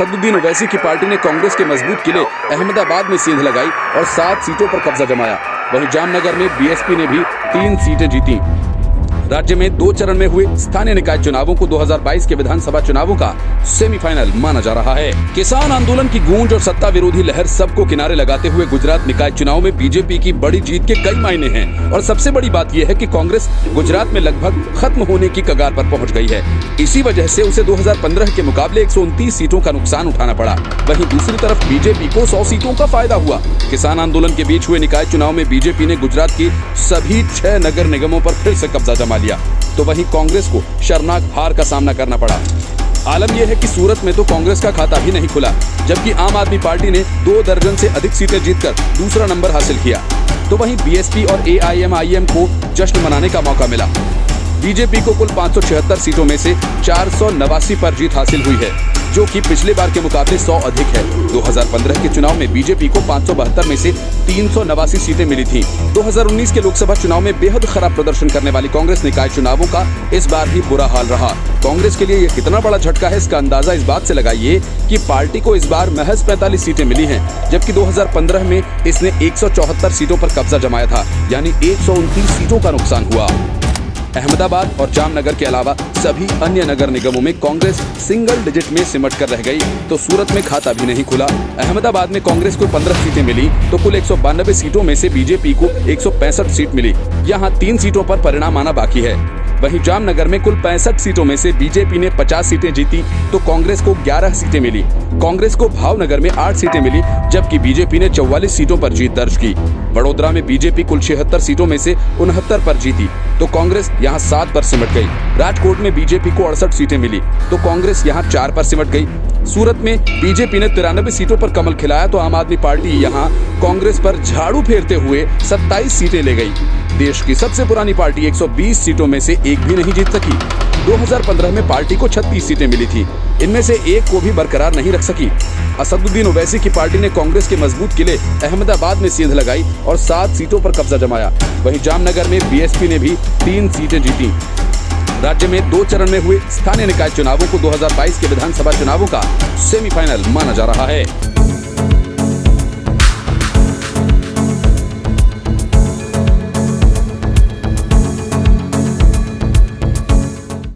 असदुद्दीन ओवैसी की पार्टी ने कांग्रेस के मजबूत किले अहमदाबाद में सेंध लगाई और 7 सीटों पर कब्जा जमाया। वहीं जामनगर में बीएसपी ने भी 3 सीटें जीती। राज्य में 2 चरण में हुए स्थानीय निकाय चुनावों को 2022 के विधानसभा चुनावों का सेमीफाइनल माना जा रहा है। किसान आंदोलन की गूंज और सत्ता विरोधी लहर सबको किनारे लगाते हुए गुजरात निकाय चुनाव में बीजेपी की बड़ी जीत के कई मायने हैं और सबसे बड़ी बात यह है कि कांग्रेस गुजरात में लगभग खत्म होने की कगार पर पहुंच गई है। इसी वजह से उसे 2015 के मुकाबले 129 सीटों का नुकसान उठाना पड़ा। वहीं दूसरी तरफ बीजेपी को 100 सीटों का फायदा हुआ। किसान आंदोलन के बीच हुए निकाय चुनाव में बीजेपी ने गुजरात की सभी 6 नगर निगमों पर फिर से कब्जा जमा लिया, तो वहीं कांग्रेस को शर्मनाक हार का सामना करना पड़ा। आलम यह है कि सूरत में तो कांग्रेस का खाता ही नहीं खुला, जबकि आम आदमी पार्टी ने 2 दर्जन से अधिक सीटें जीतकर दूसरा नंबर हासिल किया। तो वहीं बीएसपी और एआईएमआईएम को जश्न मनाने का मौका मिला। बीजेपी को कुल 576 सीटों में से 489 पर जीत हासिल हुई है, जो कि पिछले बार के मुकाबले 100 अधिक है। 2015 के चुनाव में बीजेपी को 572 में से 389 सीटें मिली थीं। 2019 के लोकसभा चुनाव में बेहद खराब प्रदर्शन करने वाली कांग्रेस निकाय चुनावों का इस बार भी बुरा हाल रहा। कांग्रेस के लिए यह कितना बड़ा झटका है, इसका अंदाजा इस बात से लगाइए कि पार्टी को इस बार महज 45 सीटें मिली हैं, जबकि 2015 में इसने 174 सीटों पर कब्जा जमाया था, यानी 129 सीटों का नुकसान हुआ। अहमदाबाद और जामनगर के अलावा सभी अन्य नगर निगमों में कांग्रेस सिंगल डिजिट में सिमट कर रह गई, तो सूरत में खाता भी नहीं खुला। अहमदाबाद में कांग्रेस को 15 सीटें मिली, तो कुल 192 सीटों में से बीजेपी को 165 सीट मिली। यहाँ 3 सीटों पर परिणाम आना बाकी है। वहीं जामनगर में कुल 65 सीटों में से बीजेपी ने 50 सीटें जीती, तो कांग्रेस को 11 सीटें मिली। कांग्रेस को भावनगर में 8 सीटें मिली, जबकि बीजेपी ने 44 सीटों पर जीत दर्ज की। वडोदरा में बीजेपी कुल 76 सीटों में से 69 पर जीती, तो कांग्रेस यहाँ 7 पर सिमट गई। राजकोट में बीजेपी को 68 सीटें मिली, तो कांग्रेस यहाँ 4 पर सिमट गई। सूरत में बीजेपी ने 93 सीटों पर कमल खिलाया, तो आम आदमी पार्टी यहाँ कांग्रेस पर झाड़ू फेरते हुए 27 सीटें ले गई। देश की सबसे पुरानी पार्टी 120 सीटों में से एक भी नहीं जीत सकी। 2015 में पार्टी को 36 सीटें मिली थी, इनमें से एक को भी बरकरार नहीं रख सकी। असदुद्दीन ओवैसी की पार्टी ने कांग्रेस के मजबूत किले अहमदाबाद में सेंध लगाई और 7 सीटों पर कब्जा जमाया। वहीं जामनगर में बीएसपी ने भी 3 सीटें जीती। राज्य में 2 चरण में हुए स्थानीय निकाय चुनावों को 2022 के विधानसभा चुनावों का सेमीफाइनल माना जा रहा है।